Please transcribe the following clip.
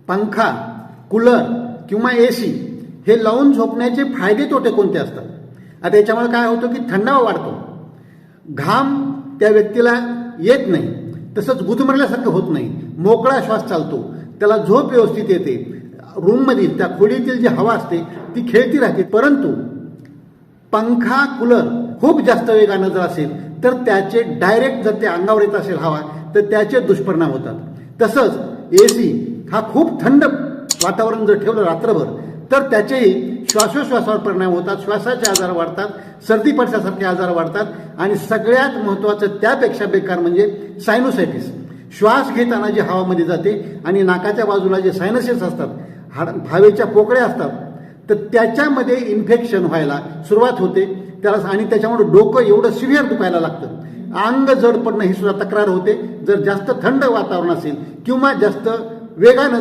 पंखा, कूलर किंवा AC हे लावून झोपण्याचे फायदे तोटे कोणते असतात? आता याच्यामुळे काय होतं की थंडावा वाढतो, घाम त्या व्यक्तीला येत नाही, तसंच गुदमरल्यासारखं होत नाही, मोकळा श्वास चालतो, त्याला झोप व्यवस्थित येते, रूममधील त्या खोलीतील जी हवा असते ती खेळती राहते. परंतु पंखा, कूलर खूप जास्त वेगानं जर असेल तर त्याचे डायरेक्ट जर ते अंगावर येत असेल हवा तर त्याचे दुष्परिणाम होतात. तसंच AC हा खूप थंड वातावरण जर ठेवलं रात्रभर तर त्याचेही श्वासोश्वासावर परिणाम होतात, श्वासाचे आजार वाढतात, सर्दी पडसासारखे आजार वाढतात आणि सगळ्यात महत्त्वाचं त्यापेक्षा बेकार म्हणजे सायनोसायटिस. श्वास घेताना जी हवामध्ये जाते आणि नाकाच्या बाजूला जे सायनसेस असतात, हवेच्या पोकळ्या असतात, तर त्याच्यामध्ये इन्फेक्शन व्हायला सुरुवात होते त्याला आणि त्याच्यामुळे डोकं एवढं सिव्हिअर दुखायला लागतं, अंग जड पडणं ही सुद्धा तक्रार होते जर जास्त थंड वातावरण असेल किंवा जास्त वेगानं